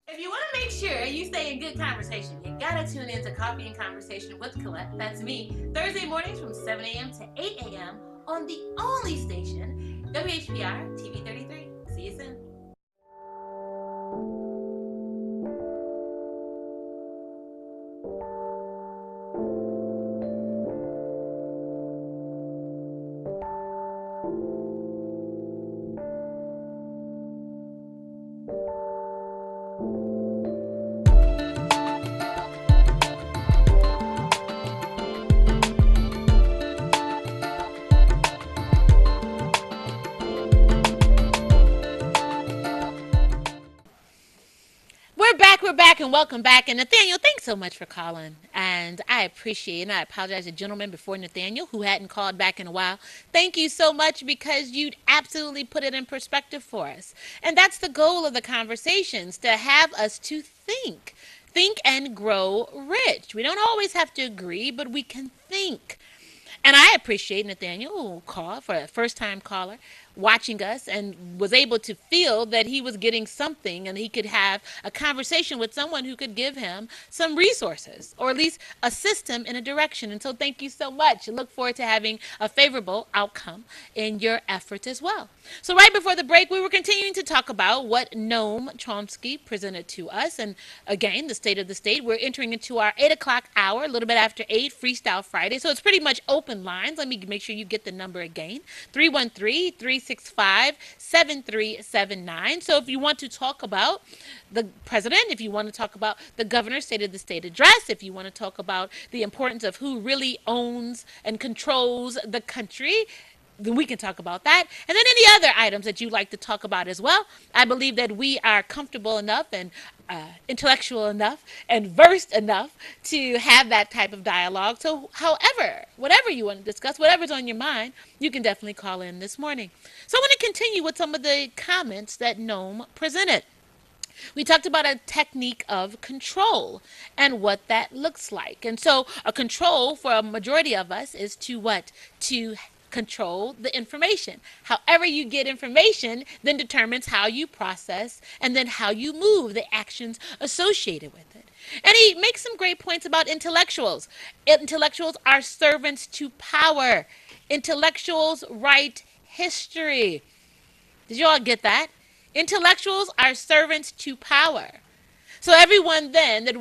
If you want to make sure you stay in good conversation, you gotta tune in to Coffee and Conversation with Collette. That's me, Thursday mornings from 7 a.m. to 8 a.m. on the only station, WHPR TV 33. See you soon. We're back, and welcome back. And Nathaniel, thanks so much for calling. And I appreciate it. And I apologize to the gentleman before Nathaniel who hadn't called back in a while. Thank you so much because you absolutely put it in perspective for us. And that's the goal of the conversations, to have us to think and grow rich. We don't always have to agree, but we can think. And I appreciate Nathaniel who called for a first time caller, watching us, and was able to feel that he was getting something and he could have a conversation with someone who could give him some resources or at least assist him in a direction. And so thank you so much. I look forward to having a favorable outcome in your efforts as well. So right before the break, we were continuing to talk about what Noam Chomsky presented to us. And again, the state of the state. We're entering into our 8 o'clock hour, a little bit after 8, Freestyle Friday. So it's pretty much open lines. Let me make sure you get the number again, 313-365-7379. So if you want to talk about the president, if you want to talk about the governor's state of the state address, if you want to talk about the importance of who really owns and controls the country, then we can talk about that. And then any other items that you'd like to talk about as well. I believe that we are comfortable enough and intellectual enough and versed enough to have that type of dialogue. So, however, whatever you want to discuss, whatever's on your mind, you can definitely call in this morning. So, I want to continue with some of the comments that Noam presented. We talked about a technique of control and what that looks like. And so a control for a majority of us is to what? To control the information. However you get information then determines how you process and then how you move, the actions associated with it. And he makes some great points about intellectuals. Intellectuals are servants to power. Intellectuals write history. Did you all get that? Intellectuals are servants to power. So everyone then that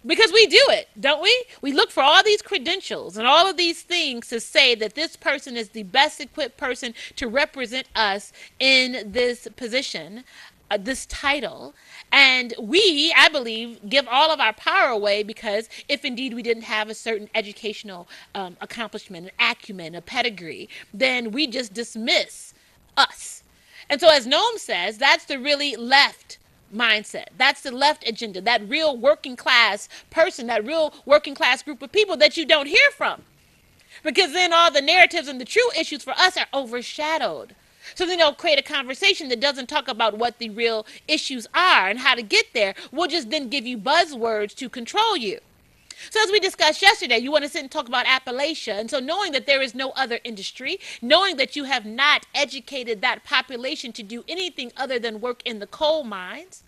because we do it, don't we? We look for all these credentials and all of these things to say that this person is the best equipped person to represent us in this position, this title. And we, I believe, give all of our power away because if indeed we didn't have a certain educational accomplishment, an acumen, a pedigree, then we just dismiss us. And so, as Noam says, that's the really left mindset. That's the left agenda, that real working class person, that real working class group of people that you don't hear from. Because then all the narratives and the true issues for us are overshadowed. So then they'll create a conversation that doesn't talk about what the real issues are and how to get there. We'll just then give you buzzwords to control you. So as we discussed yesterday, you want to sit and talk about Appalachia. And so knowing that there is no other industry, knowing that you have not educated that population to do anything other than work in the coal mines,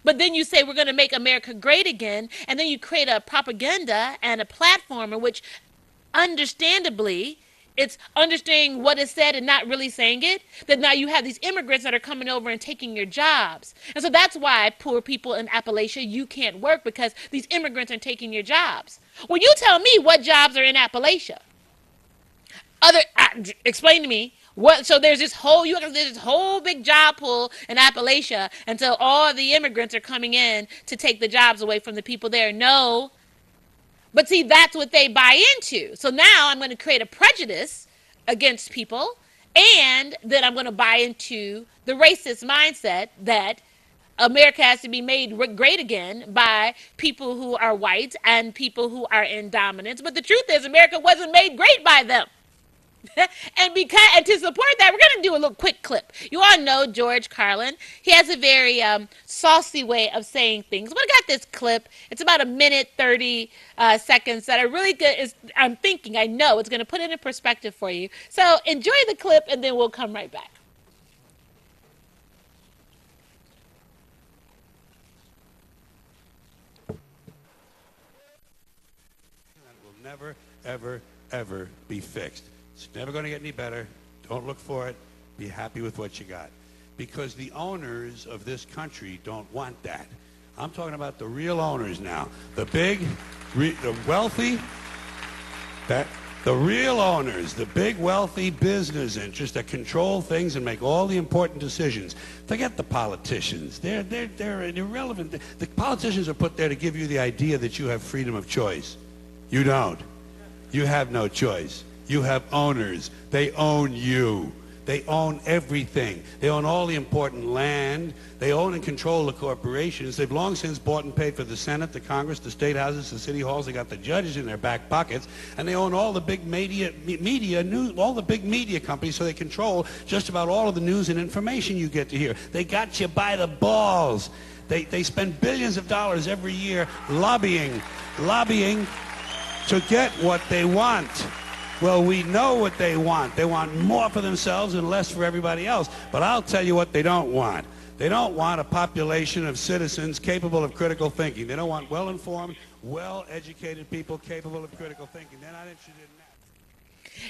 but then you say we're going to make America great again, and then you create a propaganda and a platform in which understandably it's understanding what is said and not really saying it, that now you have these immigrants that are coming over and taking your jobs. And so that's why poor people in Appalachia, you can't work because these immigrants are taking your jobs. Well, you tell me what jobs are in Appalachia. Explain to me what. So there's this whole big job pool in Appalachia until all the immigrants are coming in to take the jobs away from the people there. No, but see, that's what they buy into. So now I'm going to create a prejudice against people, and then I'm going to buy into the racist mindset that America has to be made great again by people who are white and people who are in dominance. But the truth is, America wasn't made great by them. And to support that, we're going to do a little quick clip. You all know George Carlin. He has a very saucy way of saying things. But I got this clip. It's about a minute 30 seconds that are really good. I'm thinking, I know it's going to put it in perspective for you. So enjoy the clip, and then we'll come right back. never, ever, ever be fixed. It's never going to get any better. Don't look for it. Be happy with what you got. Because the owners of this country don't want that. I'm talking about the real owners now. The big, the wealthy, the real owners, the big wealthy business interests that control things and make all the important decisions. Forget the politicians. They're irrelevant. The politicians are put there to give you the idea that you have freedom of choice. You don't. You have no choice. You have owners. They own you. They own everything. They own all the important land. They own and control the corporations. They've long since bought and paid for the Senate, the Congress, the state houses, the city halls. They got the judges in their back pockets, and they own all the big media news, all the big media companies. So they control just about all of the news and information you get to hear. They got you by the balls. They spend billions of dollars every year lobbying to get what they want. Well, we know what they want. They want more for themselves and less for everybody else. But I'll tell you what they don't want. They don't want a population of citizens capable of critical thinking. They don't want well-informed, well-educated people capable of critical thinking. They're not interested in that.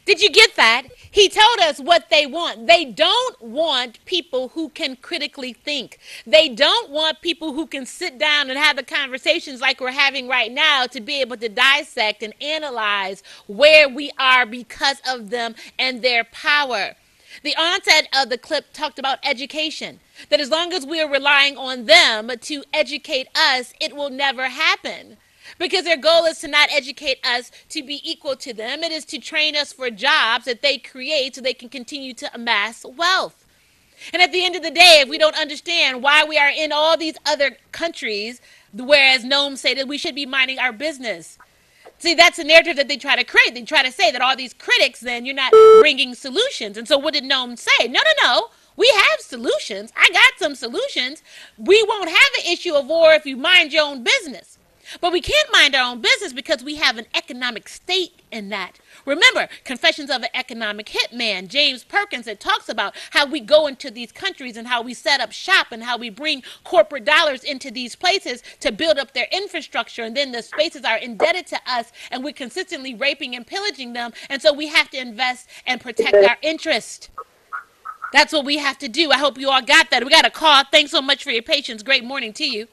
Did you get that? He told us what they want. They don't want people who can critically think. They don't want people who can sit down and have the conversations like we're having right now to be able to dissect and analyze where we are because of them and their power. The onset of the clip talked about education, that as long as we are relying on them to educate us, it will never happen. Because their goal is to not educate us to be equal to them. It is to train us for jobs that they create so they can continue to amass wealth. And at the end of the day, if we don't understand why we are in all these other countries, whereas Noam say that we should be minding our business. See, that's a narrative that they try to create. They try to say that all these critics, then you're not bringing solutions. And so what did Noam say? No. We have solutions. I got some solutions. We won't have an issue of war if you mind your own business. But we can't mind our own business because we have an economic stake in that. Remember, Confessions of an Economic Hitman, James Perkins, that talks about how we go into these countries and how we set up shop and how we bring corporate dollars into these places to build up their infrastructure. And then the spaces are indebted to us and we're consistently raping and pillaging them. And so we have to invest and protect our interest. That's what we have to do. I hope you all got that. We got a call. Thanks so much for your patience. Great morning to you.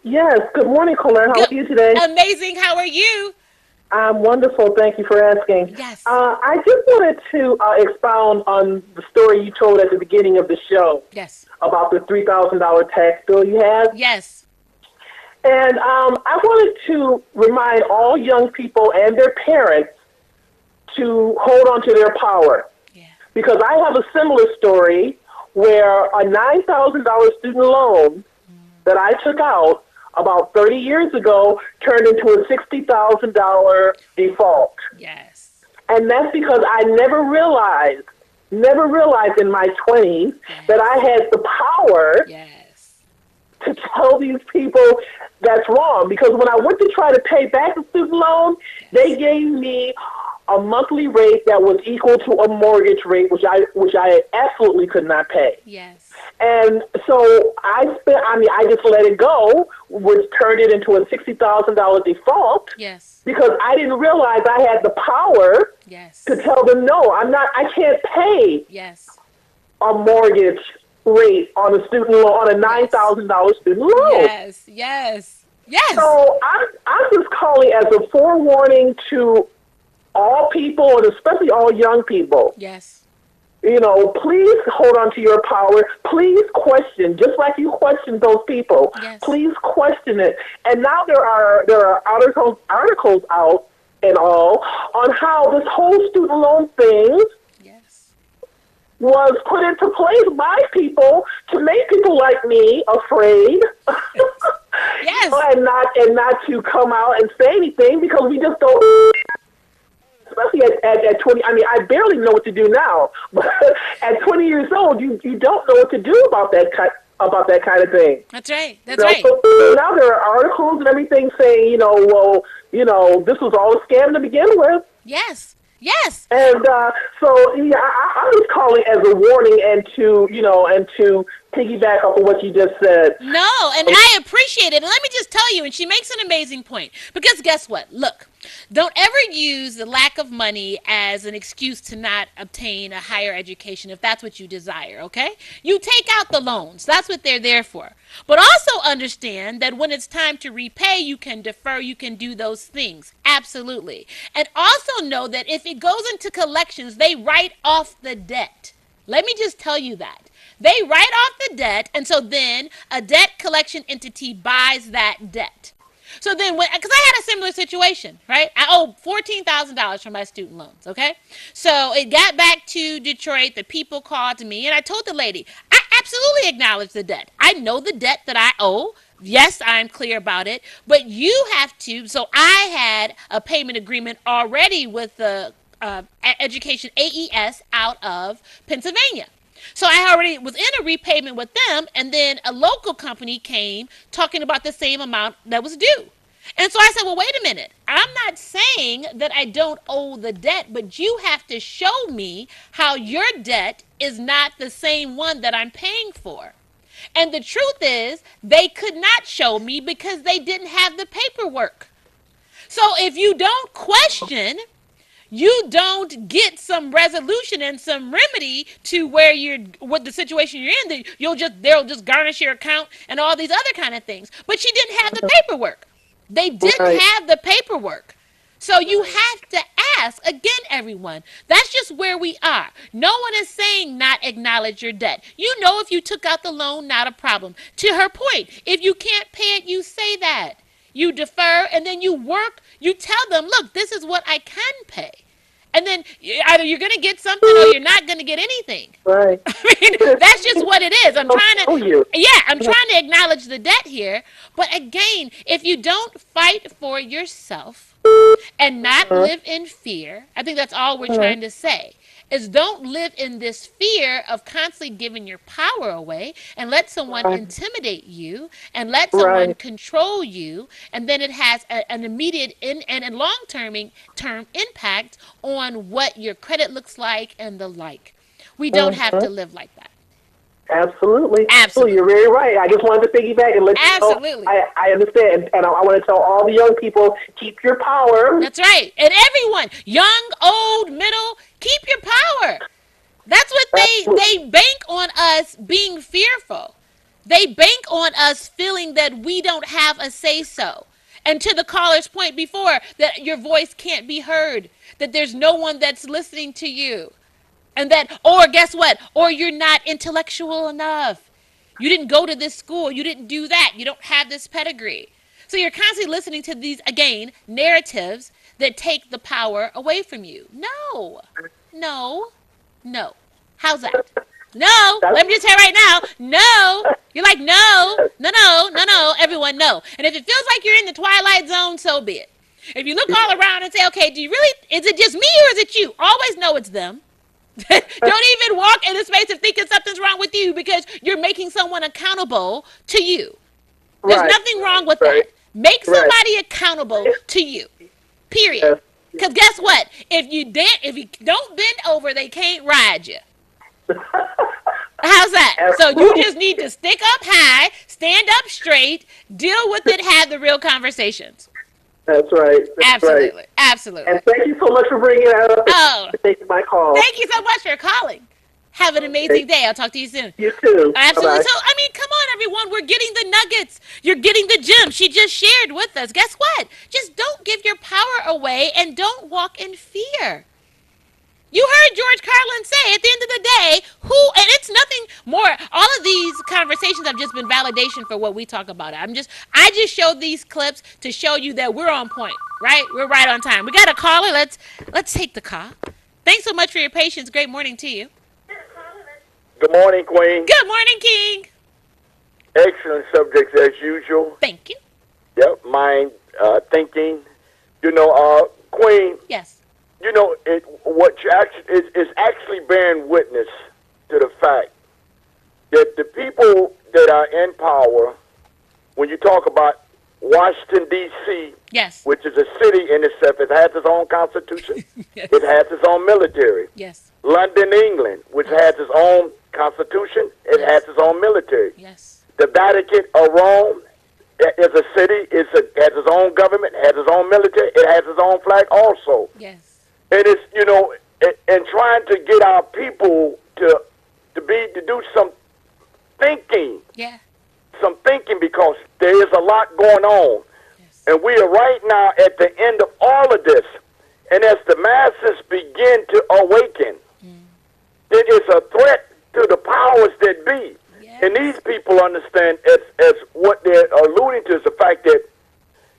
Yes. Good morning, Collette. How are you today? Amazing. How are you? I'm wonderful. Thank you for asking. Yes. I just wanted to expound on the story you told at the beginning of the show. Yes. About the $3,000 tax bill you had. Yes. And I wanted to remind all young people and their parents to hold on to their power. Yeah. Because I have a similar story where a $9,000 student loan that I took out about 30 years ago turned into a $60,000 default. Yes. And that's because I never realized in my 20s that I had the power to tell these people that's wrong. Because when I went to try to pay back the student loan, they gave me a monthly rate that was equal to a mortgage rate, which I absolutely could not pay. Yes. And so I just let it go, which turned it into a $60,000 default. Yes. Because I didn't realize I had the power to tell them, no, I can't pay a mortgage rate on a student loan, on a $9,000 student loan. Yes. So I'm just calling as a forewarning to all people, and especially all young people. Yes. You know, please hold on to your power. Please question, just like you questioned those people. Yes. Please question it. And now there are articles out and all on how this whole student loan thing was put into place by people to make people like me afraid. Yes. and not to come out and say anything because we just don't. Especially at 20, I barely know what to do now. But at 20 years old, you don't know what to do about that kind of thing. That's right. So now there are articles and everything saying, this was all a scam to begin with. Yes. And I'm just calling as a warning and to piggyback off of what you just said. No, and I appreciate it. And let me just tell you, and she makes an amazing point. Because guess what? Look, don't ever use the lack of money as an excuse to not obtain a higher education if that's what you desire, okay? You take out the loans. That's what they're there for. But also understand that when it's time to repay, you can defer, you can do those things. Absolutely. And also know that if it goes into collections, they write off the debt. Let me just tell you that. They write off the debt, and so then a debt collection entity buys that debt. So then, because I had a similar situation, right? I owed $14,000 for my student loans, okay? So it got back to Detroit. The people called me, and I told the lady, I absolutely acknowledge the debt. I know the debt that I owe. Yes, I'm clear about it. But you have to. So I had a payment agreement already with the education AES out of Pennsylvania. So I already was in a repayment with them, and then a local company came talking about the same amount that was due. And so I said, well, wait a minute. I'm not saying that I don't owe the debt, but you have to show me how your debt is not the same one that I'm paying for. And the truth is, they could not show me because they didn't have the paperwork. So if you don't question, you don't get some resolution and some remedy to where you're with the situation you're in, they'll just garnish your account and all these other kind of things. But she didn't have the paperwork. They didn't have the paperwork. So you have to ask again, everyone. That's just where we are. No one is saying not acknowledge your debt. You know, if you took out the loan, not a problem. To her point, if you can't pay it, you say that. You defer, and then you work. You tell them, look, this is what I can pay. And then either you're going to get something or you're not going to get anything. Right. I mean, that's just what it is. I'm trying to acknowledge the debt here. But again, if you don't fight for yourself and not live in fear, I think that's all we're trying to say, is don't live in this fear of constantly giving your power away and let someone intimidate you and let someone control you, and then it has an immediate and long-term impact on what your credit looks like and the like. We don't have to live like that. Absolutely. You're very right. I just wanted to piggyback and let you know. I understand. And I want to tell all the young people, keep your power. That's right. And everyone, young, old, middle, keep your power. That's what they bank on, us being fearful. They bank on us feeling that we don't have a say-so. And to the caller's point before, that your voice can't be heard, that there's no one that's listening to you. And that, or guess what? Or you're not intellectual enough. You didn't go to this school. You didn't do that. You don't have this pedigree. So you're constantly listening to these, again, narratives that take the power away from you. No. How's that? No. Let me just tell you right now. No. You're like, no. Everyone, no. And if it feels like you're in the twilight zone, so be it. If you look all around and say, okay, is it just me or is it you? Always know it's them. Don't even walk in the space of thinking something's wrong with you, because you're making someone accountable to you. There's nothing wrong with that. Make somebody accountable to you. Period. Because guess what? If you don't bend over, they can't ride you. How's that? So you just need to stick up high, stand up straight, deal with it, have the real conversations. That's right. Absolutely. And thank you so much for bringing that up and taking my call. Thank you so much for calling. Have an amazing day. I'll talk to you soon. You too. Absolutely. Bye-bye. So, I mean, come on, everyone. We're getting the nuggets. You're getting the gems. She just shared with us. Guess what? Just don't give your power away and don't walk in fear. You heard George Carlin say at the end of the day, and it's nothing more. All of these conversations have just been validation for what we talk about. I just showed these clips to show you that we're on point, right? We're right on time. We got a caller. Let's take the call. Thanks so much for your patience. Great morning to you. Good morning, Queen. Good morning, King. Excellent subjects as usual. Thank you. Yep, mind thinking. Queen. Yes. What you is actually bearing witness to the fact that the people that are in power, when you talk about Washington, D.C., yes, which is a city in itself, it has its own constitution. Yes. It has its own military. Yes. London, England, which has its own constitution. It has its own military. Yes. The Vatican of Rome is a city. Has its own government. Has its own military. It has its own flag also. Yes. And it's and trying to get our people to do some thinking. Yeah. Some thinking, because there is a lot going on. Yes. And we are right now at the end of all of this. And as the masses begin to awaken, it is a threat to the powers that be. Yes. And these people understand as what they're alluding to is the fact that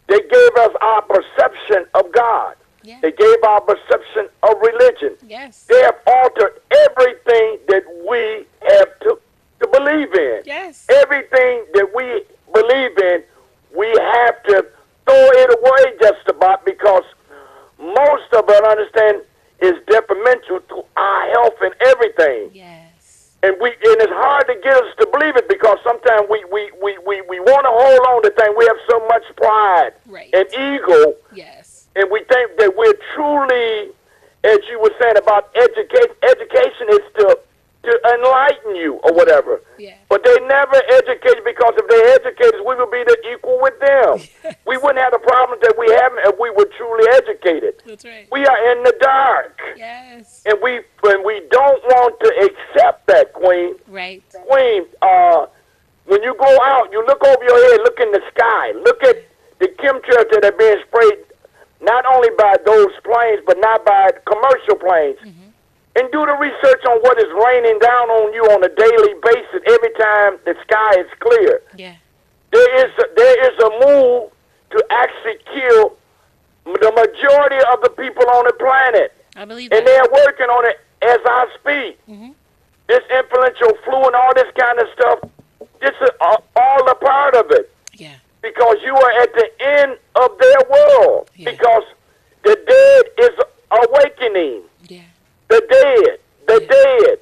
they gave us our perception of God. Yeah. They gave our perception of religion. Yes. They have altered everything that we have to believe in. Yes. Everything that we believe in, we have to throw it away just about, because most of it, understand, is detrimental to our health and everything. Yes. And it's hard to get us to believe it, because sometimes we want to hold on to things. We have so much pride Right. and ego, Yes. and we think that we're truly, as you were saying about education. Education is to enlighten you or whatever. Yeah. But they never educated, because if they educated, we would be the equal with them. Yes. We wouldn't have the problems that we have if we were truly educated. That's right. We are in the dark. Yes. And we don't want to accept that, Queen. Right. Queen, when you go out, you look over your head, look in the sky, look at the chemtrails that are being sprayed, not only by those planes, but not by commercial planes. Mm-hmm. And do the research on what is raining down on you on a daily basis every time the sky is clear. Yeah. There is a move to actually kill the majority of the people on the planet. I believe And that. they are working on it as I speak. Mm-hmm. This influential flu and all this kind of stuff, this is all a part of it. Yeah. Because you are at the end of their world. Yeah. Because the dead is awakening. Yeah. The dead.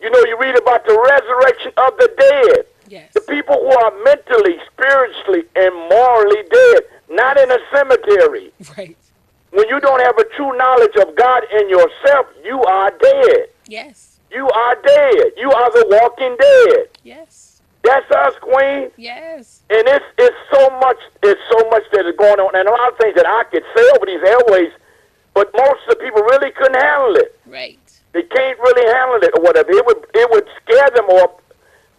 You know, you read about the resurrection of the dead. Yes. The people who are mentally, spiritually, and morally dead, not in a cemetery. Right. When you don't have a true knowledge of God in yourself, you are dead. Yes. You are dead. You are the walking dead. Yes. That's us, Queen. Yes. And it's so much that is going on, and a lot of things that I could say over these airways, but most of the people really couldn't handle it. Right. They can't really handle it or whatever. It would scare them, or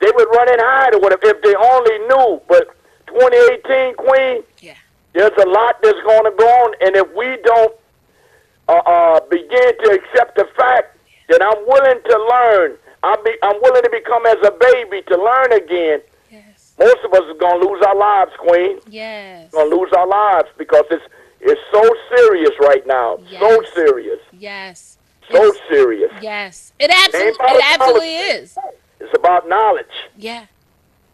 they would run and hide or whatever if they only knew. But 2018, Queen, Yeah. there's a lot that's going to go on, and if we don't begin to accept the fact that I'm willing to learn, I'm willing to become as a baby to learn again, Yes. most of us are going to lose our lives, Queen. Yes. Going to lose our lives, because it's so serious right now. Yes. So serious. Yes. So It's- serious. Yes. It absolutely is. It's about knowledge, Yeah.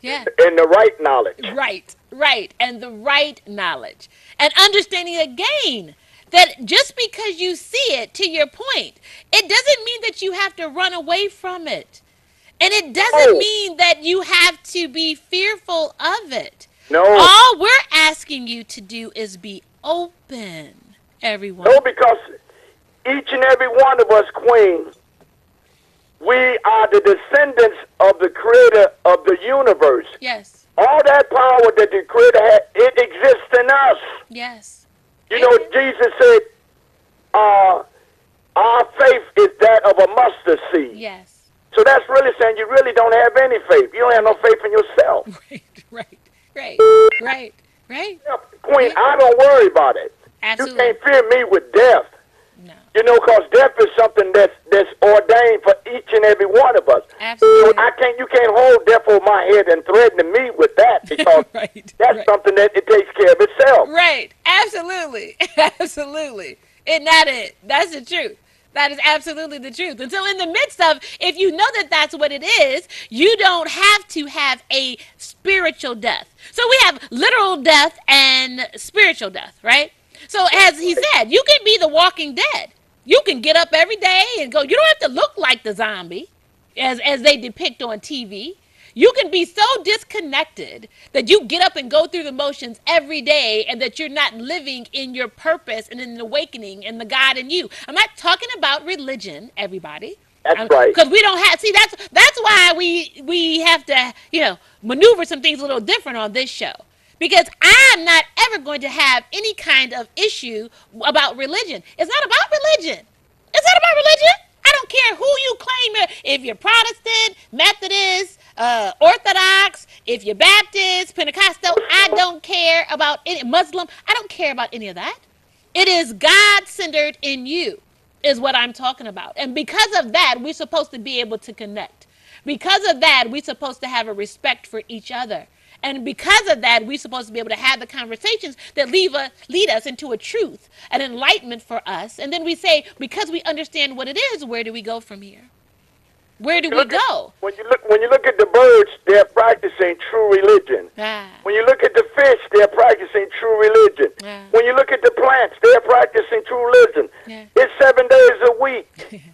Yeah. and the right knowledge. Right. Right. And the right knowledge. And understanding again that just because you see it, to your point, it doesn't mean that you have to run away from it. And it doesn't No. mean that you have to be fearful of it. No. All we're asking you to do is be open, everyone. No, because each and every one of us, Queen, we are the descendants of the creator of the universe. Yes. All that power that the creator had, it exists in us. Yes. You know, Jesus said, our faith is that of a mustard seed. Yes. So that's really saying you really don't have any faith. You don't have no faith in yourself. Right. Queen, I don't worry about it. Absolutely. You can't fear me with death. No. You know, because death is something that's ordained for each and every one of us. Absolutely. So you can't hold death over my head and threaten me with that, because that's something that it takes care of itself. Right. Absolutely. Absolutely. Isn't that it? That's the truth. That is absolutely the truth. And so in the midst of, if you know that that's what it is, you don't have to have a spiritual death. So we have literal death and spiritual death, right? So as he said, you can be the walking dead. You can get up every day and go. You don't have to look like the zombie as they depict on TV. You can be so disconnected that you get up and go through the motions every day, and that you're not living in your purpose and in the awakening and the God in you. I'm not talking about religion, everybody. That's right. Because we don't have, see, that's why we have to, maneuver some things a little different on this show. Because I'm not ever going to have any kind of issue about religion. It's not about religion. It's not about religion. I don't care who you claim. If you're Protestant, Methodist, Orthodox, if you're Baptist, Pentecostal, I don't care about any Muslim. I don't care about any of that. It is God-centered in you is what I'm talking about. And because of that, we're supposed to be able to connect. Because of that, we're supposed to have a respect for each other. And because of that, we're supposed to be able to have the conversations that lead us into a truth, an enlightenment for us. And then we say, because we understand what it is, where do we go from here? Where do we go? When you look at the birds, they're practicing true religion. When you look at the fish, they're practicing true religion. When you look at the plants, they're practicing true religion. It's 7 days a week.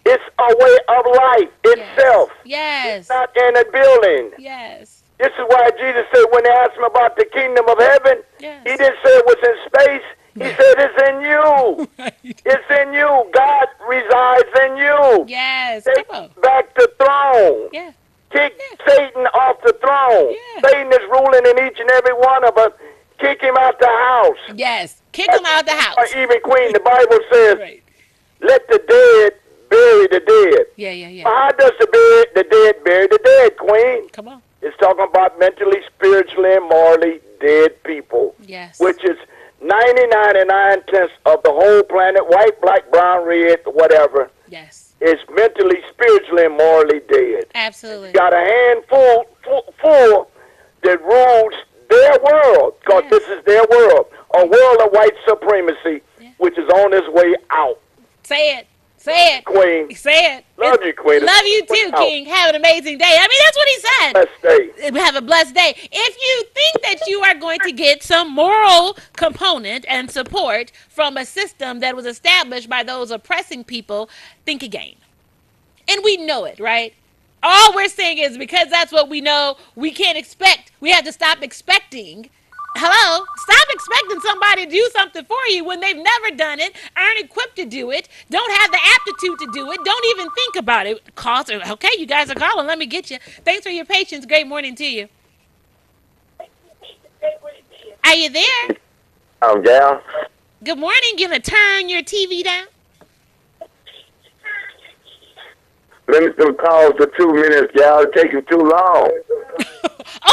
It's a way of life itself. Yes. It's not in a building. Yes. This is why Jesus said when they asked him about the kingdom of heaven, yes. He didn't say it was in space. He said it's in you. Right. It's in you. God resides in you. Yes. Take back the throne. Yeah. Kick Satan off the throne. Yeah. Satan is ruling in each and every one of us. Kick him out the house. Yes. Kick him out the house. Even Queen, the Bible says, right. Let the dead bury the dead. Yeah. Well, how does the dead bury the dead, Queen? Come on. It's talking about mentally, spiritually, and morally dead people. Yes. Which is 99.9% of the whole planet, white, black, brown, red, whatever. Yes. Is mentally, spiritually, and morally dead. Absolutely. You got a handful full that rules their world, because this is their world, a world of white supremacy, which is on its way out. Say it. Say it. Queen. Say it. Love you, Queen. Love you too, King. Have an amazing day. I mean, that's what he said. Blessed day. Have a blessed day. If you think that you are going to get some moral component and support from a system that was established by those oppressing people, think again. And we know it, right? All we're saying is because that's what we know, we can't expect. We have to stop expecting. Hello? Stop expecting somebody to do something for you when they've never done it, aren't equipped to do it, don't have the aptitude to do it, don't even think about it. Okay, you guys are calling. Let me get you. Thanks for your patience. Great morning to you. Are you there? Gal. Good morning. You gonna turn your TV down? Let me some calls for 2 minutes, Gal. It's taking too long.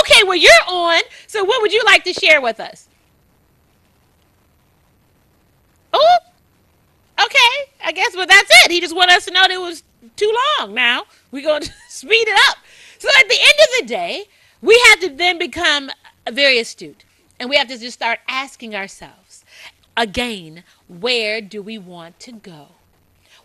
Okay, well, you're on. So what would you like to share with us? Oh, okay. I guess, well, that's it. He just wanted us to know that it was too long now. We're going to speed it up. So at the end of the day, we have to then become very astute. And we have to just start asking ourselves, again, where do we want to go?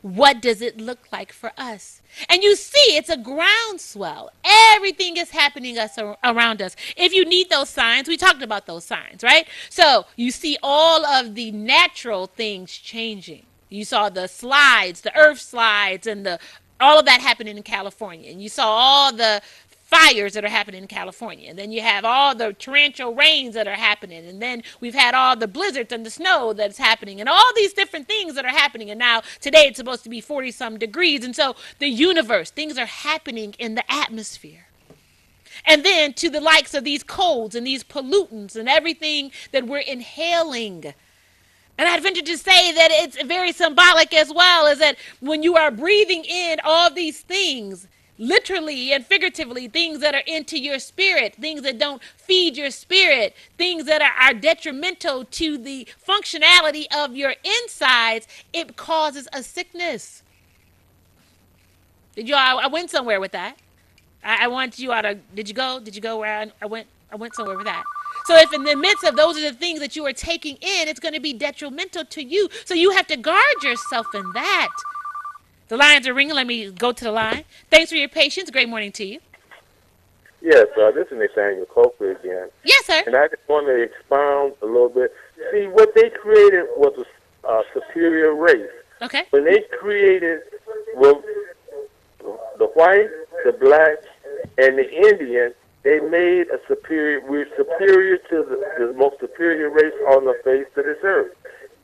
What does it look like for us? And you see, it's a groundswell. Everything is happening around us. If you need those signs, we talked about those signs, right? So you see all of the natural things changing. You saw the slides, the earth slides, and all of that happening in California. And you saw all the fires that are happening in California. And then you have all the torrential rains that are happening. And then we've had all the blizzards and the snow that's happening and all these different things that are happening. And now today it's supposed to be 40-some degrees. And so the universe, things are happening in the atmosphere. And then to the likes of these colds and these pollutants and everything that we're inhaling. And I'd venture to say that it's very symbolic as well, is that when you are breathing in all these things, literally and figuratively, things that are into your spirit, things that don't feed your spirit, things that are detrimental to the functionality of your insides, it causes a sickness. I went somewhere with that. I want you out of, did you go where I went somewhere with that. So if in the midst of those are the things that you are taking in, it's going to be detrimental to you. So you have to guard yourself in that. The lines are ringing. Let me go to the line. Thanks for your patience. Great morning to you. Yes, this is Nathaniel Copley again. Yes, sir. And I just want to expound a little bit. See, what they created was a superior race. Okay. When they created the white, the black, and the Indian, they made we're superior to the most superior race on the face of this earth.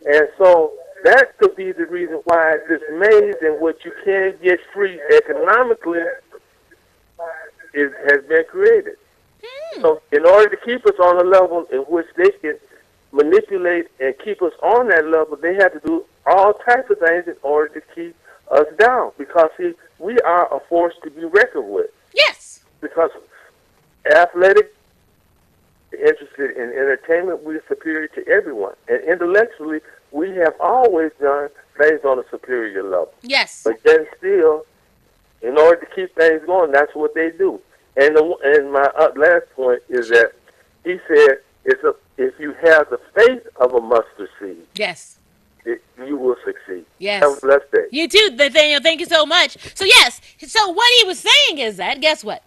And so that could be be the reason why this maze and what you can't get free economically has been created. So in order to keep us on a level in which they can manipulate and keep us on that level, they have to do all types of things in order to keep us down. Because, see, we are a force to be reckoned with. Yes. Because athletic, interested in entertainment, we're superior to everyone. And intellectually, we have always done things on a superior level. Yes. But then still, in order to keep things going, that's what they do. And my last point is that he said, if you have the faith of a mustard seed, yes, you will succeed. Yes. Have a blessed day. You too, Nathaniel. Thank you so much. So, yes. So, what he was saying is that, guess what?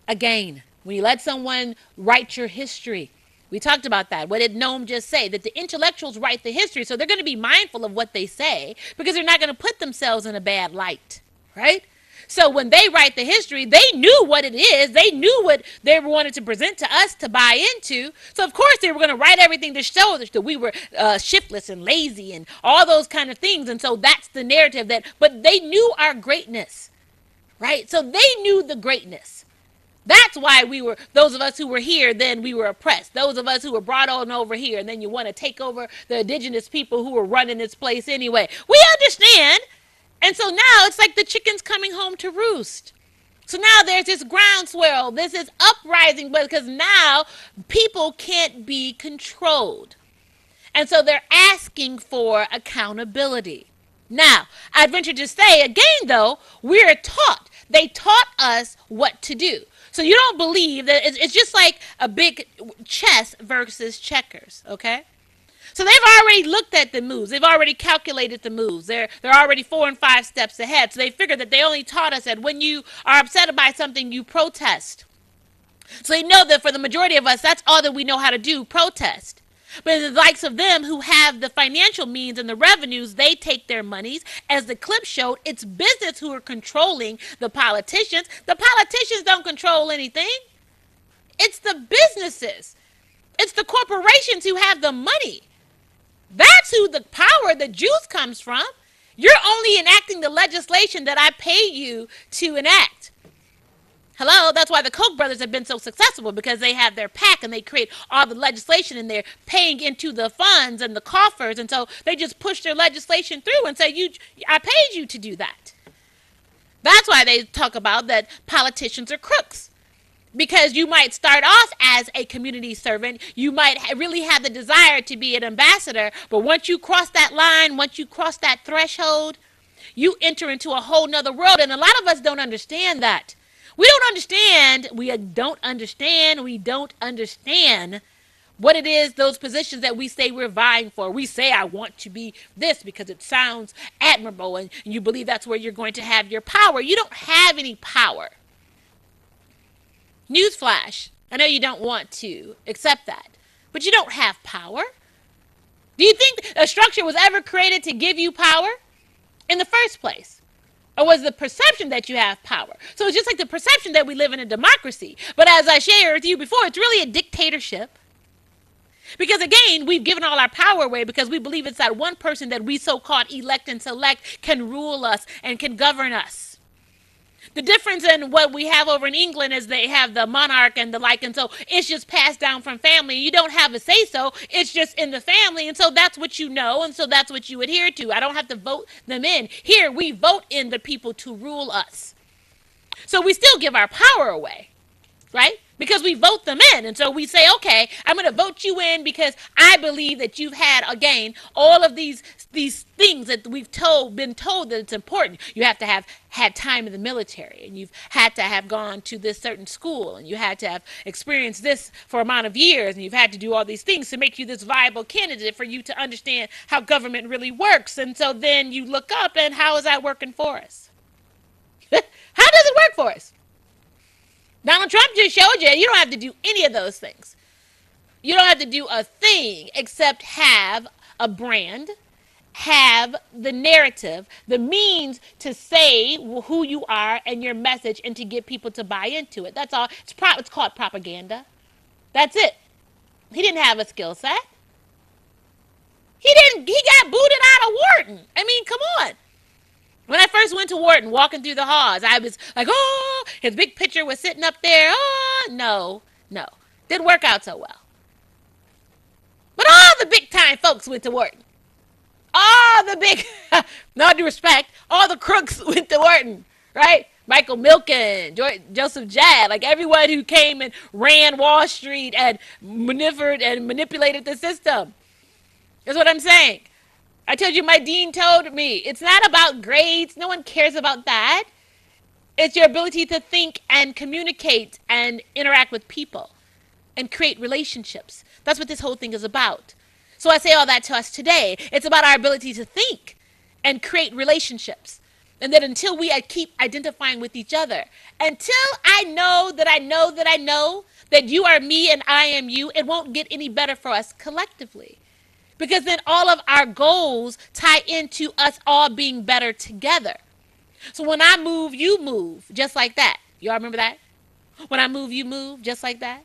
Again, when you let someone write your history, we talked about that. What did Noam just say? That the intellectuals write the history, so they're going to be mindful of what they say because they're not going to put themselves in a bad light, right? So when they write the history, they knew what it is. They knew what they wanted to present to us to buy into. So, of course, they were going to write everything to show that we were shiftless and lazy and all those kind of things. And so that's the narrative but they knew our greatness, right? So they knew the greatness. That's why those of us who were here, then we were oppressed. Those of us who were brought on over here, and then you want to take over the indigenous people who were running this place anyway. We understand. And so now it's like the chickens coming home to roost. So now there's this groundswell. This is uprising because now people can't be controlled. And so they're asking for accountability. Now, I'd venture to say again, though, we're taught. They taught us what to do. So you don't believe that it's just like a big chess versus checkers, okay? So they've already looked at the moves. They've already calculated the moves. They're already 4 and 5 steps ahead. So they figured that they only taught us that when you are upset by something, you protest. So they know that for the majority of us, that's all that we know how to do, protest. But the likes of them who have the financial means and the revenues, they take their monies. As the clip showed, it's business who are controlling the politicians. The politicians don't control anything. It's the businesses. It's the corporations who have the money. That's who the power, the juice comes from. You're only enacting the legislation that I pay you to enact. Hello, that's why the Koch brothers have been so successful, because they have their PAC and they create all the legislation and they're paying into the funds and the coffers. And so they just push their legislation through and say, I paid you to do that. That's why they talk about that politicians are crooks. Because you might start off as a community servant. You might really have the desire to be an ambassador. But once you cross that line, once you cross that threshold, you enter into a whole nother world. And a lot of us don't understand that. We don't understand what it is, those positions that we say we're vying for. We say, I want to be this because it sounds admirable. And you believe that's where you're going to have your power. You don't have any power. Newsflash, I know you don't want to accept that, but you don't have power. Do you think a structure was ever created to give you power in the first place? Or was the perception that you have power? So it's just like the perception that we live in a democracy. But as I shared with you before, it's really a dictatorship. Because again, we've given all our power away because we believe it's that one person that we so-called elect and select can rule us and can govern us. The difference in what we have over in England is they have the monarch and the like, and so it's just passed down from family. You don't have a say-so. It's just in the family, and so that's what you know, and so that's what you adhere to. I don't have to vote them in. Here, we vote in the people to rule us. So we still give our power away, right? Because we vote them in. And so we say, okay, I'm going to vote you in because I believe that you've had, again, all of these things that we've been told that it's important. You have to have had time in the military, and you've had to have gone to this certain school, and you had to have experienced this for amount of years, and you've had to do all these things to make you this viable candidate for you to understand how government really works. And so then you look up, and how is that working for us? How does it work for us? Donald Trump just showed you don't have to do any of those things. You don't have to do a thing except have a brand, have the narrative, the means to say who you are and your message and to get people to buy into it. That's all. It's called propaganda. That's it. He didn't have a skill set. He got booted out of Wharton. I mean, come on. When I first went to Wharton, walking through the halls, I was like, oh, his big picture was sitting up there. Oh, no, no. Didn't work out so well. But all the big time folks went to Wharton. All the big, no due respect, all the crooks went to Wharton, right? Michael Milken, Joseph Jad, like everyone who came and ran Wall Street and manipulated the system. That's what I'm saying. I told you, my dean told me, it's not about grades. No one cares about that. It's your ability to think and communicate and interact with people and create relationships. That's what this whole thing is about. So I say all that to us today. It's about our ability to think and create relationships. And that until we keep identifying with each other, until I know that I know that I know that you are me and I am you, it won't get any better for us collectively. Because then all of our goals tie into us all being better together. So when I move, you move, just like that. Y'all remember that? When I move, you move, just like that.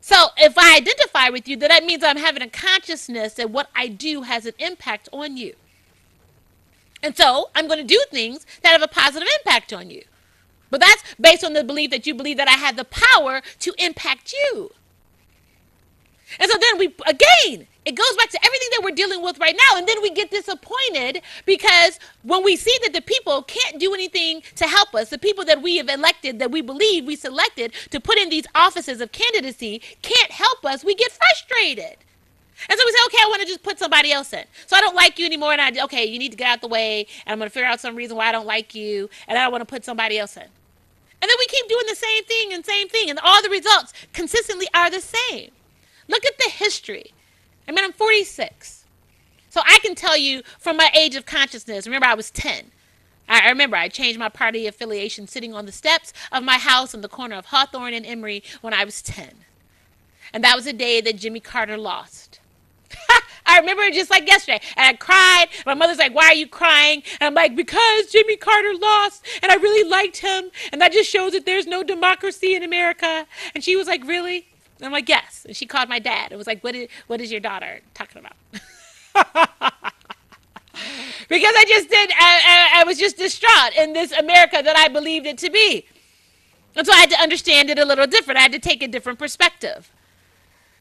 So if I identify with you, then that means I'm having a consciousness that what I do has an impact on you. And so I'm going to do things that have a positive impact on you. But that's based on the belief that you believe that I have the power to impact you. And so then it goes back to everything that we're dealing with right now. And then we get disappointed because when we see that the people can't do anything to help us, the people that we have elected, that we believe we selected to put in these offices of candidacy can't help us, we get frustrated. And so we say, okay, I want to just put somebody else in. So I don't like you anymore. And okay, you need to get out the way. And I'm going to figure out some reason why I don't like you. And I want to put somebody else in. And then we keep doing the same thing. And all the results consistently are the same. Look at the history. I mean, I'm 46. So I can tell you from my age of consciousness, remember I was 10. I remember I changed my party affiliation sitting on the steps of my house in the corner of Hawthorne and Emory when I was 10. And that was the day that Jimmy Carter lost. I remember it just like yesterday. And I cried. My mother's like, why are you crying? And I'm like, because Jimmy Carter lost. And I really liked him. And that just shows that there's no democracy in America. And she was like, really? And I'm like, yes. And she called my dad. It was like, what is your daughter talking about? Because I was just distraught in this America that I believed it to be. And so I had to understand it a little different. I had to take a different perspective.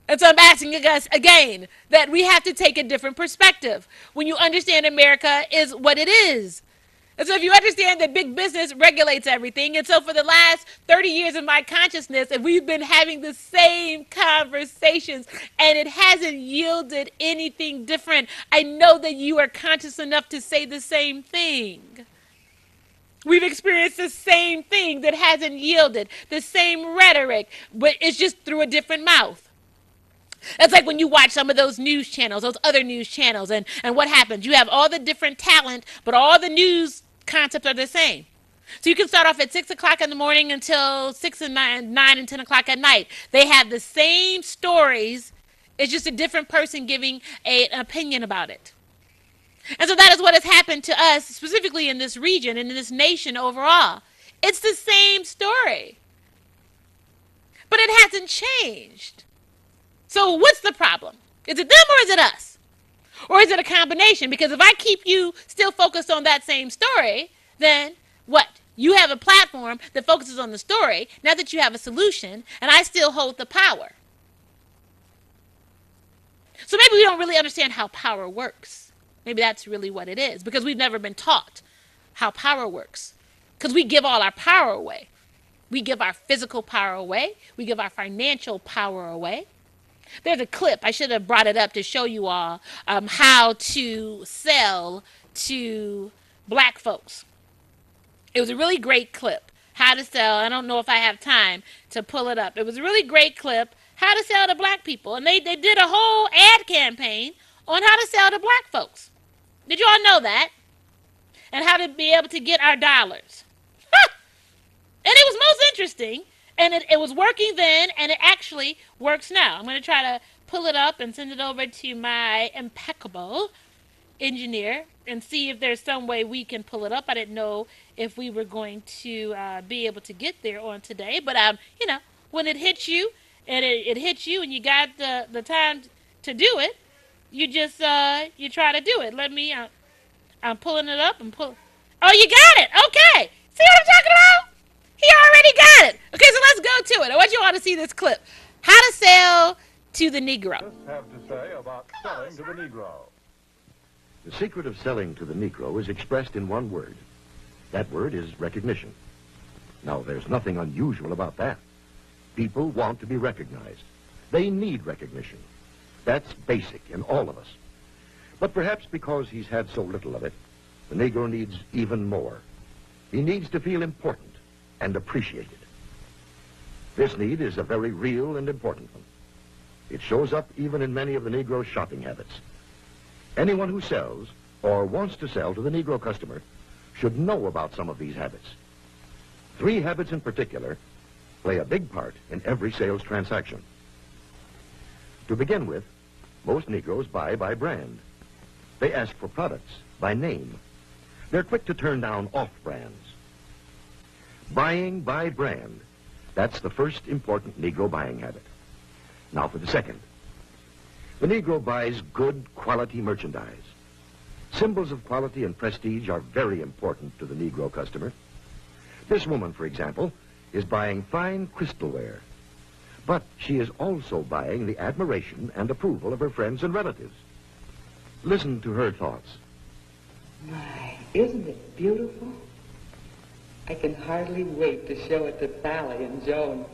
And so I'm asking us again that we have to take a different perspective when you understand America is what it is. And so if you understand that big business regulates everything, and so for the last 30 years of my consciousness, and we've been having the same conversations, and it hasn't yielded anything different, I know that you are conscious enough to say the same thing. We've experienced the same thing that hasn't yielded, the same rhetoric, but it's just through a different mouth. It's like when you watch some of those news channels, those other news channels, and what happens? You have all the different talent, but all the news concepts are the same. So you can start off at 6 o'clock in the morning until 6 and 9 and 10 o'clock at night. They have the same stories. It's just a different person giving an opinion about it. And so that is what has happened to us, specifically in this region and in this nation overall. It's the same story. But it hasn't changed. So what's the problem? Is it them or is it us? Or is it a combination? Because if I keep you still focused on that same story, then what? You have a platform that focuses on the story, now that you have a solution, and I still hold the power. So maybe we don't really understand how power works. Maybe that's really what it is, because we've never been taught how power works. Because we give all our power away. We give our physical power away. We give our financial power away. There's a clip, I should have brought it up to show you all how to sell to black folks. It was a really great clip, how to sell. I don't know if I have time to pull it up. It was a really great clip, how to sell to black people. And they did a whole ad campaign on how to sell to black folks. Did you all know that? And how to be able to get our dollars. And it was most interesting. And it was working then, and it actually works now. I'm going to try to pull it up and send it over to my impeccable engineer and see if there's some way we can pull it up. I didn't know if we were going to be able to get there on today. But, when it hits you, and it hits you, and you got the time to do it, You just you try to do it. Let me. I'm pulling it up and pull. Oh, you got it. Okay. See what I'm talking about? He already got it. Okay, so let's go to it. I want you all to see this clip. How to sell to the Negro. Have to say about selling to the Negro. The secret of selling to the Negro is expressed in one word. That word is recognition. Now, there's nothing unusual about that. People want to be recognized. They need recognition. That's basic in all of us. But perhaps because he's had so little of it, the Negro needs even more. He needs to feel important and appreciated. This need is a very real and important one. It shows up even in many of the Negro's shopping habits. Anyone who sells or wants to sell to the Negro customer should know about some of these habits. 3 habits in particular play a big part in every sales transaction. To begin with, most Negroes buy by brand. They ask for products by name. They're quick to turn down off-brands. Buying by brand, that's the first important Negro buying habit. Now for the second. The Negro buys good quality merchandise. Symbols of quality and prestige are very important to the Negro customer. This woman, for example, is buying fine crystalware. But she is also buying the admiration and approval of her friends and relatives. Listen to her thoughts. My, isn't it beautiful? I can hardly wait to show it to Sally and Joan.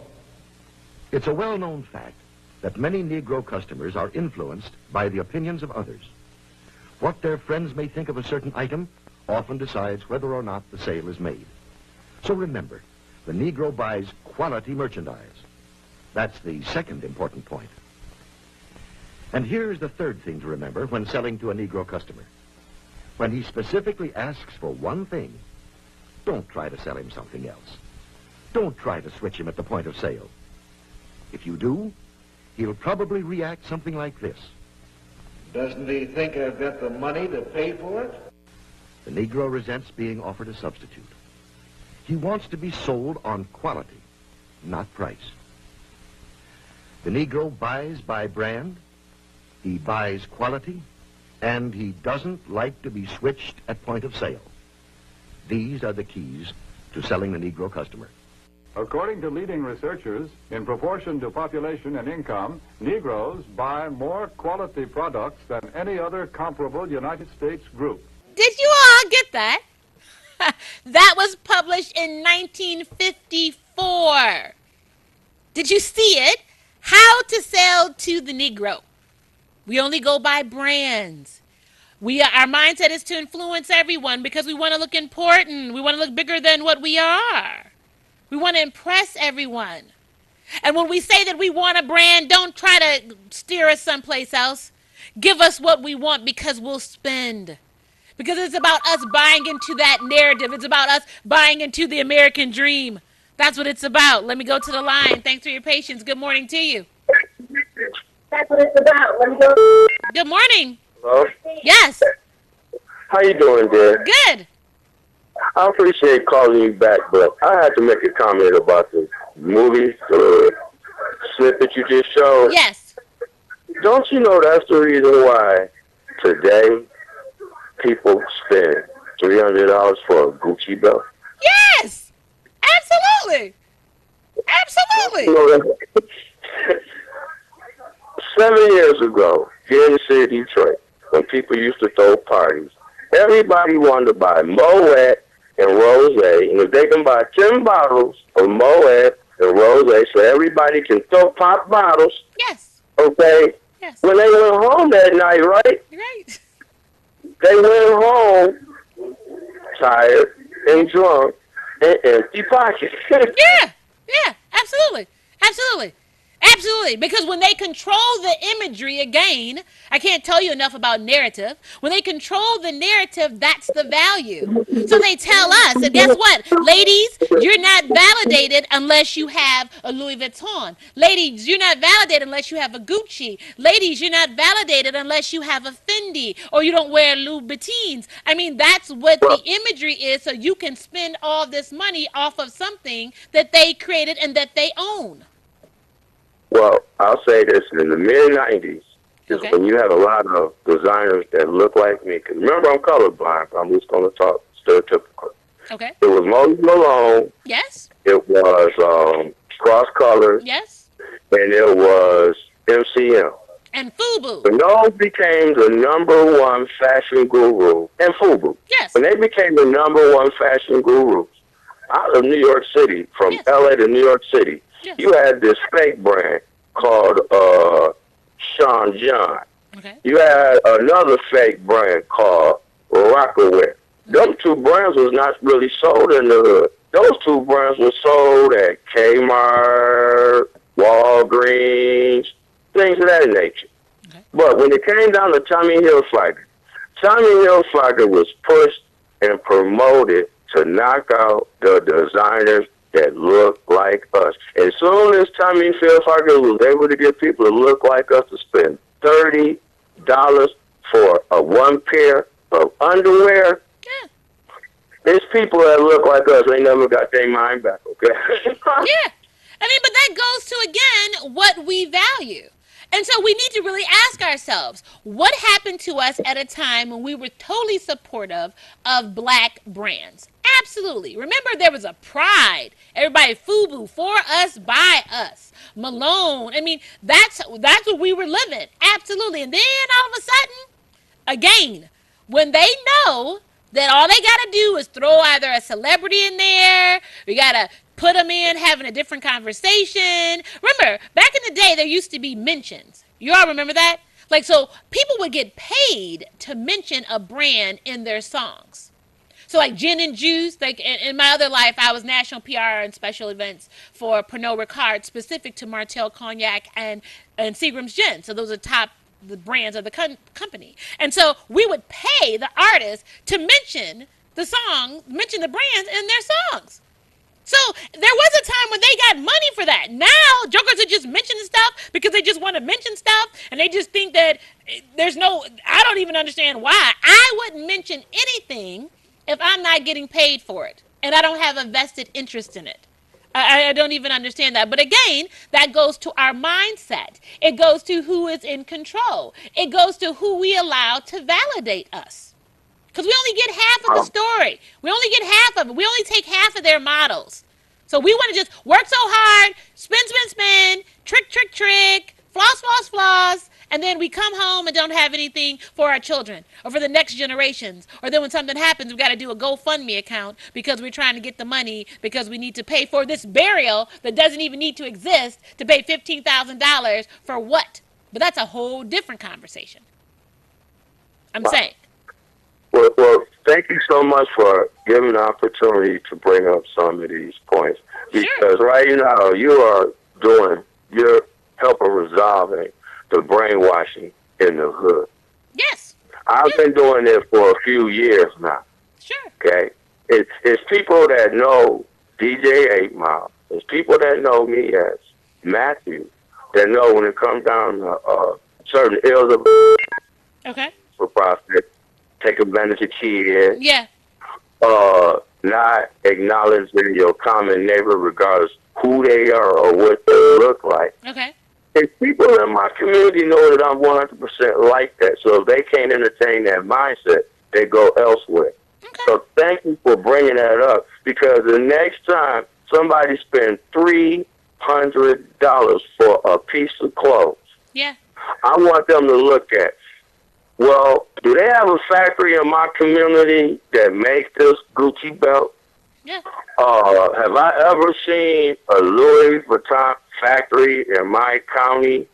It's a well-known fact that many Negro customers are influenced by the opinions of others. What their friends may think of a certain item often decides whether or not the sale is made. So remember, the Negro buys quality merchandise. That's the second important point. And here's the third thing to remember when selling to a Negro customer. When he specifically asks for one thing, don't try to sell him something else. Don't try to switch him at the point of sale. If you do, he'll probably react something like this. Doesn't he think I've got the money to pay for it? The Negro resents being offered a substitute. He wants to be sold on quality, not price. The Negro buys by brand, he buys quality, and he doesn't like to be switched at point of sale. These are the keys to selling the Negro customer. According to leading researchers, in proportion to population and income, Negroes buy more quality products than any other comparable United States group. Did you all get that? That was published in 1954. Did you see it? How to sell to the Negro. We only go by brands. Our mindset is to influence everyone because we want to look important. We want to look bigger than what we are. We want to impress everyone. And when we say that we want a brand, don't try to steer us someplace else. Give us what we want because we'll spend. Because it's about us buying into that narrative. It's about us buying into the American dream. That's what it's about. Let me go to the line. Thanks for your patience. Good morning to you. That's what it's about. Let me go. Good morning. Hello? Yes. How you doing, dear? Good. I appreciate calling you back, but I had to make a comment about the movie, the snippet you just showed. Yes. Don't you know that's the reason why today people spend $300 for a Gucci belt? Yes. Absolutely. Absolutely. You know that? 7 years ago, here in the city of Detroit, when people used to throw parties, everybody wanted to buy Moet and Rosé, and if they can buy 10 bottles of Moet and Rosé, so everybody can throw pop bottles. Yes. Okay. Yes. When they went home that night, right? Right. They went home tired and drunk and empty pockets. Yeah. Yeah. Absolutely. Absolutely. Absolutely, because when they control the imagery, again, I can't tell you enough about narrative. When they control the narrative, that's the value. So they tell us, and guess what? Ladies, you're not validated unless you have a Louis Vuitton. Ladies, you're not validated unless you have a Gucci. Ladies, you're not validated unless you have a Fendi or you don't wear Louboutins. I mean, that's what the imagery is, so you can spend all this money off of something that they created and that they own. Well, I'll say this. In the mid-90s, is Okay. when you had a lot of designers that look like me. 'Cause remember, I'm colorblind. I'm just going to talk stereotypical. Okay. It was Moses Malone. Yes. It was Cross Colors, Yes. and it was MCM. And FUBU. When those became the number one fashion guru, and FUBU, Yes. when they became the number one fashion gurus out of New York City, from Yes. LA to New York City, Yes. you had this fake brand called Sean John. Okay. You had another fake brand called Rockaway. Them two brands was not really sold in the hood. Those two brands were sold at Kmart, Walgreens, things of that nature. Okay. But when it came down to Tommy Hilfiger was pushed and promoted to knock out the designers that look like us. As soon as Tommy Hilfiger was able to get people to look like us to spend $30 for a one pair of underwear, Yeah. there's people that look like us. They never got their mind back, okay? Yeah. I mean, but that goes to, again, what we value. And so we need to really ask ourselves, what happened to us at a time when we were totally supportive of black brands? Absolutely. Remember, there was a pride. Everybody, FUBU, for us, by us. Malone. I mean, that's what we were living. Absolutely. And then all of a sudden, again, when they know that all they got to do is throw either a celebrity in there, we got to put them in having a different conversation. Remember, back in the day, there used to be mentions. You all remember that? Like, so people would get paid to mention a brand in their songs. So like gin and juice, like in my other life, I was national PR and special events for Pernod Ricard, specific to Martell Cognac and Seagram's Gin. So those are the brands of the company. And so we would pay the artists to mention the brands in their songs. So there was a time when they got money for that. Now jokers are just mentioning stuff because they just want to mention stuff, and they just think that I don't even understand why. I wouldn't mention anything if I'm not getting paid for it and I don't have a vested interest in it. I don't even understand that. But again, that goes to our mindset. It goes to who is in control. It goes to who we allow to validate us. Because we only get half of the story. We only get half of it. We only take half of their models. So we want to just work so hard, spin, trick, floss, and then we come home and don't have anything for our children or for the next generations. Or then when something happens, we've got to do a GoFundMe account because we're trying to get the money because we need to pay for this burial that doesn't even need to exist, to pay $15,000 for what? But that's a whole different conversation. I'm saying. Well, thank you so much for giving the opportunity to bring up some of these points. Because right now you're helping resolving the brainwashing in the hood. Yes. I've been doing it for a few years now. Sure. Okay? It's people that know DJ 8 Mile. It's people that know me as Matthew that know when it comes down to certain ills of for profit, take advantage of kids. Yeah. Not acknowledging your common neighbor regardless who they are or what they look like. Okay. And people in my community know that I'm 100% like that. So if they can't entertain that mindset, they go elsewhere. Okay. So thank you for bringing that up, because the next time somebody spends $300 for a piece of clothes, yeah, I want them to look at, well, do they have a factory in my community that makes this Gucci belt? Yeah. Have I ever seen a Louis Vuitton factory in my county?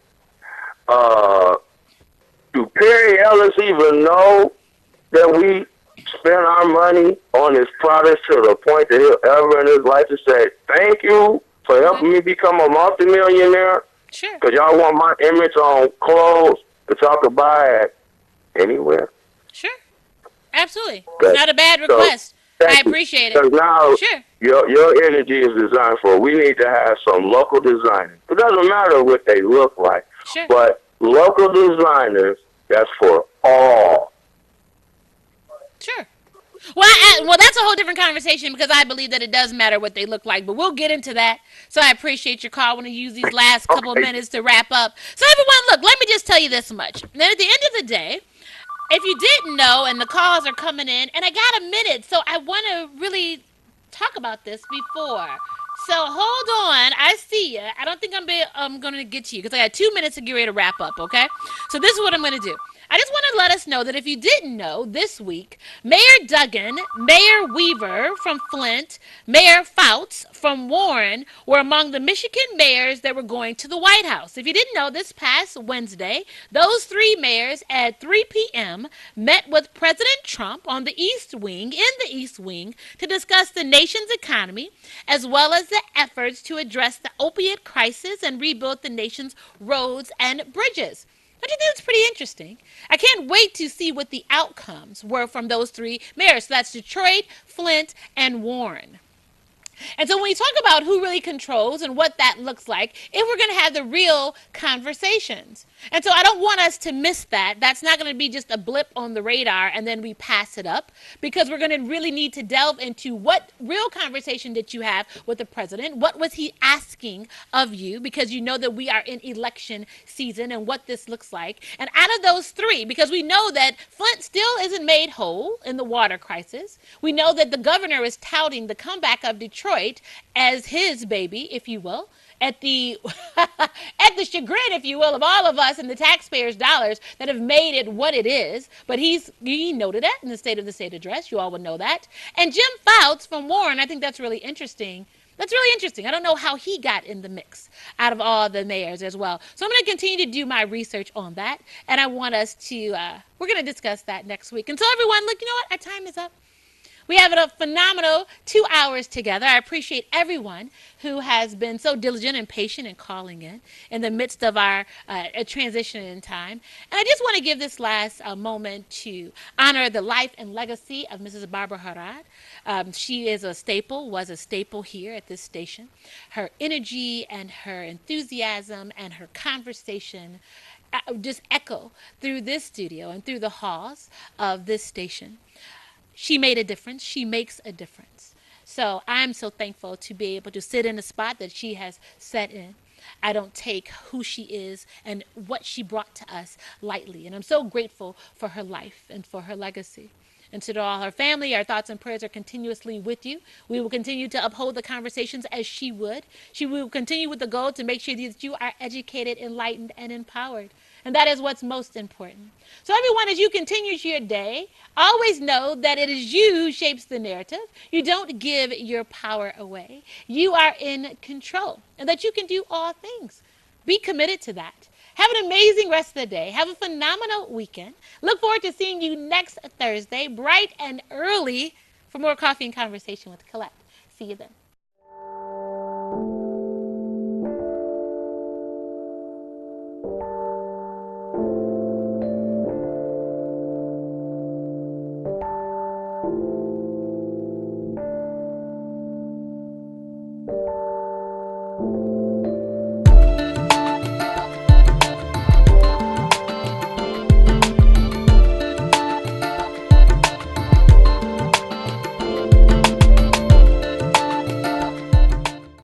Do Perry Ellis even know that we spend our money on his products to the point that he'll ever in his life to say, thank you for helping me become a multimillionaire? Sure. Because y'all want my image on clothes that y'all could buy at anywhere. Sure. Absolutely. It's not a bad request. I appreciate it. Because now sure. your energy is designed for, we need to have some local designers. It doesn't matter what they look like. Sure. But local designers, that's for all. Sure. Well, that's a whole different conversation because I believe that it does matter what they look like, but we'll get into that. So I appreciate your call. I want to use these last couple of Okay. minutes to wrap up. So everyone, look, let me just tell you this much. Then at the end of the day, if you didn't know, and the calls are coming in, and I got a minute, so I want to really talk about this before. So hold on, I see you. I don't think I'm going to get to you because I got 2 minutes to get ready to wrap up. Okay, so this is what I'm going to do. I just want to let us know that if you didn't know, this week, Mayor Duggan, Mayor Weaver from Flint, Mayor Fouts from Warren were among the Michigan mayors that were going to the White House. If you didn't know, this past Wednesday, those three mayors at 3 p.m. met with President Trump on the East Wing, in the East Wing, to discuss the nation's economy as well as the efforts to address the opiate crisis and rebuild the nation's roads and bridges. I think that's pretty interesting. I can't wait to see what the outcomes were from those three mayors. So that's Detroit, Flint, and Warren. And so when you talk about who really controls and what that looks like, if we're going to have the real conversations. And so I don't want us to miss that. That's not going to be just a blip on the radar and then we pass it up, because we're going to really need to delve into what real conversation did you have with the president? What was he asking of you? Because you know that we are in election season and what this looks like. And out of those three, because we know that Flint still isn't made whole in the water crisis. We know that the governor is touting the comeback of Detroit as his baby, if you will, at the at the chagrin, if you will, of all of us and the taxpayers' dollars that have made it what it is. But he noted that in the State of the State address. You all would know that. And Jim Fouts from Warren, I think that's really interesting. That's really interesting. I don't know how he got in the mix out of all the mayors as well. So I'm going to continue to do my research on that. And I want us to, we're going to discuss that next week. And so everyone, look, you know what? Our time is up. We have a phenomenal 2 hours together. I appreciate everyone who has been so diligent and patient in calling in the midst of our transition in time. And I just want to give this last moment to honor the life and legacy of Mrs. Barbara Harad. She is a staple, was a staple here at this station. Her energy and her enthusiasm and her conversation just echo through this studio and through the halls of this station. She made a difference. She makes a difference. So I'm so thankful to be able to sit in a spot that she has set in. I don't take who she is and what she brought to us lightly. And I'm so grateful for her life and for her legacy. And to all her family, our thoughts and prayers are continuously with you. We will continue to uphold the conversations as she would. She will continue with the goal to make sure that you are educated, enlightened, and empowered. And that is what's most important. So everyone, as you continue your day, always know that it is you who shapes the narrative. You don't give your power away. You are in control, and that you can do all things. Be committed to that. Have an amazing rest of the day. Have a phenomenal weekend. Look forward to seeing you next Thursday, bright and early, for more Coffee and Conversation with Collette. See you then.